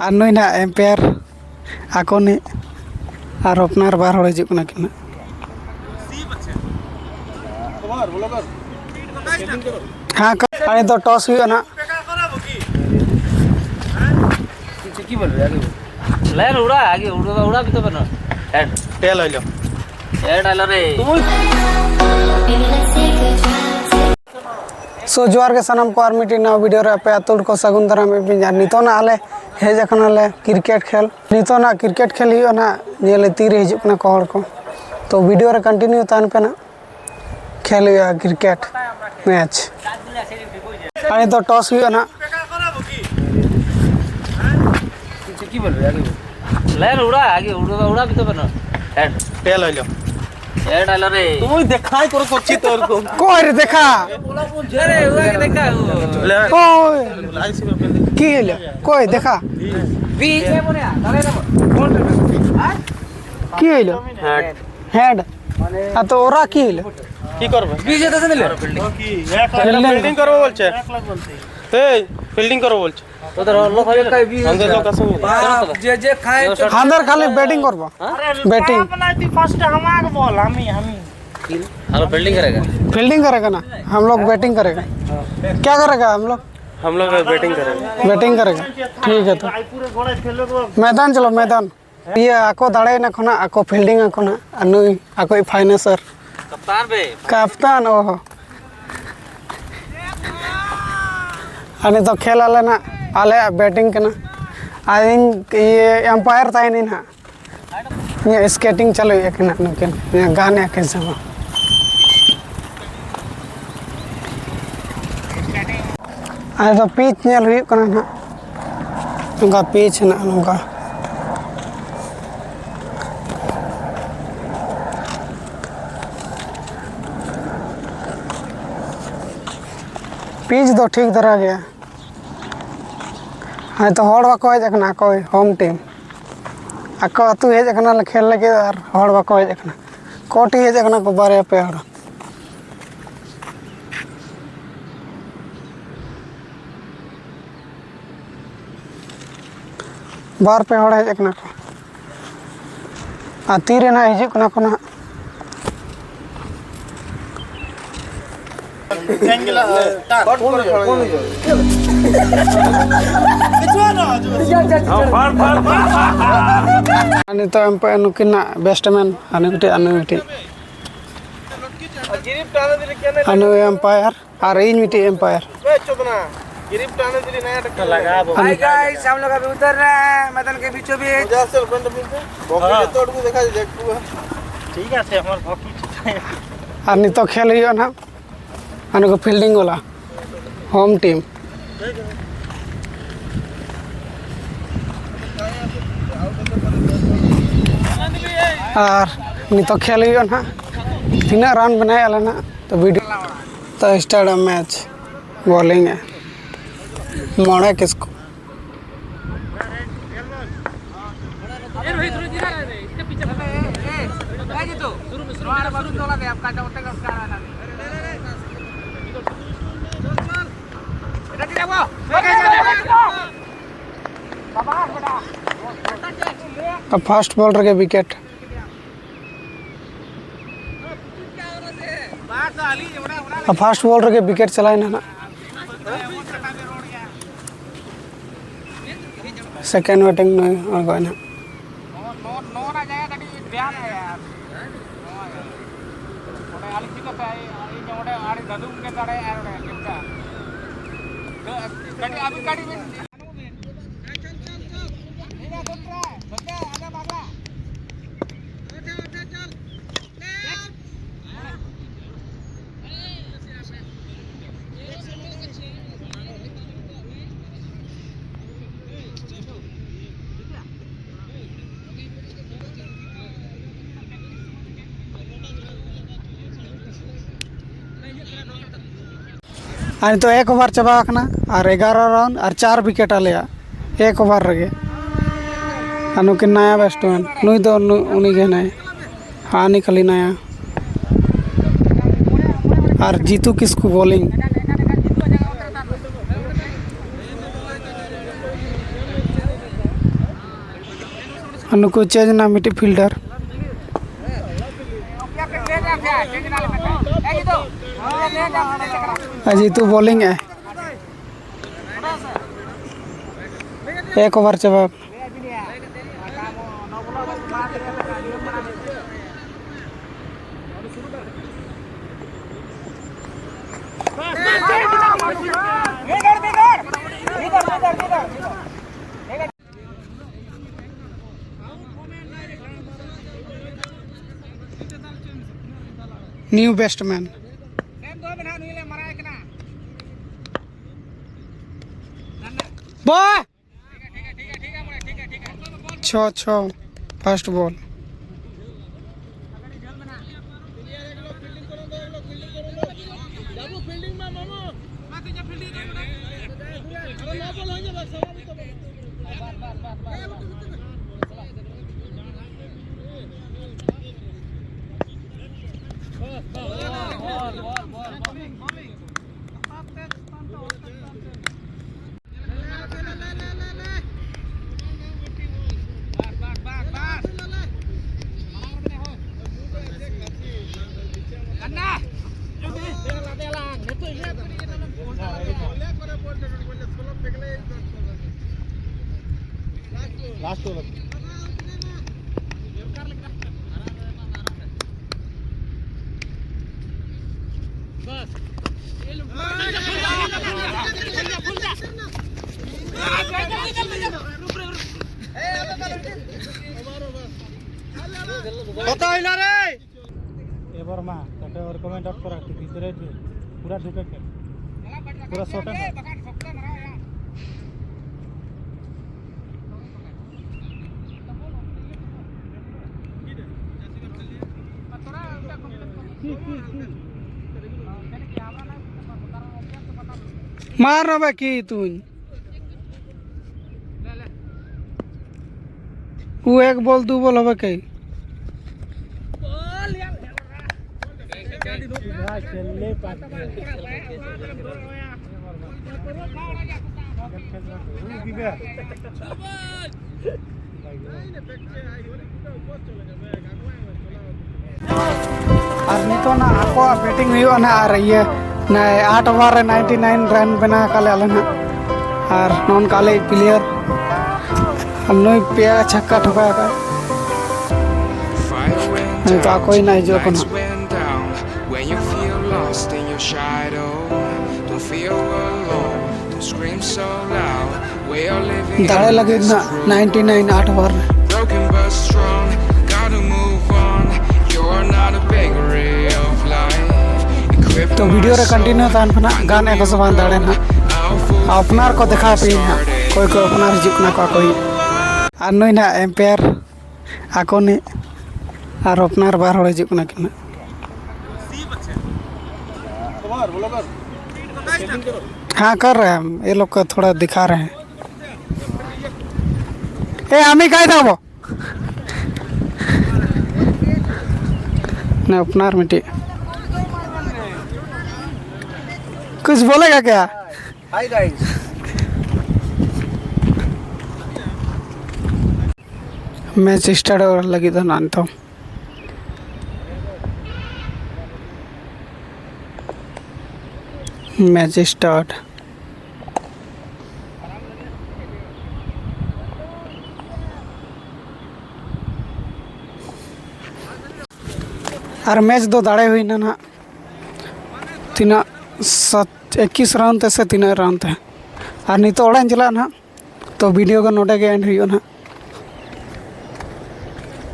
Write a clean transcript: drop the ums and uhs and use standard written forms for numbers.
और नुई ना एम्पायर आकोनी और अपनार बार हो हिजुग कना किना हाँ अरे तो टॉस हुई ना की बोल रहे आगे लाइन उड़ा आगे उड़ा भी तो बना हेड टेल आइलो हेड आलो रे सो जोर के सनम को आर्मी टीम वीडियो रे पे अतुल को सगुन दाराम बिजार नितो ना आले हेज अखनाले क्रिकेट खेल नितो ना क्रिकेट खेल ही ना नेले तीर हिजुग ना को हर को तो वीडियो रे कंटिन्यू तान पे ना खेल हुआ क्रिकेट मैच अरे तो टॉस हुई ना की बोल रहे आगे लाइन उड़ा आगे उड़ा भी तो बना हेड टेल आइलो हेड आलो रे तुम देखाई करो कोची तोर को कोई रे देखा अरे उड़ा के देखा ओए की ले कोई देखा बी बोले दाले ना की ले हेड हेड आ तो ओरा की ले की करबे बी जे तो दिले फील्डिंग करबो बोलछे ए फील्डिंग करबो बोलछे तो लोग है काय बी अंदर लोग कसम जे खाए अंदर खाली बैटिंग करबो बैटिंग बनाती फर्स्ट हमार बॉल हम हेलो फील्डिंग करेगा फील्डिंग करेगा ना हम लोग बैटिंग करेगा क्या करेगा हम लोग बैटिंग करेंगे बैटिंग करेगा ठीक है तो पूरे घोड़े खेलो तो मैदान चलो मैदान ये आको दाड़े ना खोना आको फील्डिंग आको ना अनुई आको फाइनेसर कप्तान बे कप्तान ओहो अने तो खेल आले ना आले बैटिंग करना आइन ये एम्पायर ताइन ना ये स्केटिंग चलो ये करना नकिन ये गाने के समय अरे तो पिच नेल हुई करना ना उनका पिच ना उनका पिच तो ठीक तरह गया हाँ तो हड़ बाको हजना कोई होम टीम आको अतु हजना खेल लगे और हड़ बाको हजना कोटी हजना को बारे पे हड़ बार पे हड़ हजना को आ तीरे ना हिजुकना को ना अनि तो एम्पायर नुकिना बैट्समैन अनि मिटी अनु एम्पायर और इन मिटी एम्पायर हाय गाइस हम लोग अभी उतर रहे हैं मैदान के बीचों बीच ठीक है हमार हॉकी अनि तो खेल हियो ना अनु को फील्डिंग वाला होम टीम और नितो खेल हियो ना तीना रन बनाए आला ना तो वीडियो तो स्टार्ट मैच बॉलिंग है मोड़े किसको अब फास्ट बॉलर के विकेट अब फास्ट बॉलर के विकेट चलाए ना सेकेंड बैटिंग नहीं और ना आज तो एक ओवर चाबा और 11 रन और 4 विकेट आले एक ओवर रे नुकिन नया बैट्समैन नुई तो उनी गे ना हाँ खाली नया और जीतू किसको बॉलिंग। नुकु चेंज ना मिट्टी फील्डर जीतू बॉलिंग है। एक ओवर जवाब new batsman ball 6 first ball. Last over কত হইলা রে এবার মা তাতে ওর কমেন্ট আউট করা ঠিক ভিতরে পুরা ঢুকে খেল পুরা শটে मार रहा बाकी तू वो एक बॉल 2 बॉल हवा कई खेलने पाते और नितो ना आको बैटिंग हुई ना आ रही है ना 8 ओवर 99 रन बना काले आलना और नॉन काले प्लेयर हमने पे छक्का ठोकाया का नहीं तो कोई नहीं जो कोना when you feel lost in your shadow, don't feel alone, don't scream so loud. We are living दाढ़े लगे ना 99 8 over broken but strong, gotta move on. You're not a bakery of life. तो वीडियो रे continue तान फना गाने को समान दाड़े ना अपनार को दिखा पी ना कोई को अपनार जिकना को कोई अन्नोई ना एम्पायर आको ने और अपनार बाहर हो जिकना किना हाँ कर रहे हैं हम ये लोग को थोड़ा दिखा रहे हैं ए हमें क्या था वो ना अपनार मिट्टी कुछ बोलेगा क्या हाय गाइस मैच स्टार्ट और लगी तो नानता मैच स्टार्ट और मैच दो दाड़े हुई ना 21 रन से 3 रन और नितो ओड़ा चला ना तो वीडियो को नोटे के एंड हुई ना।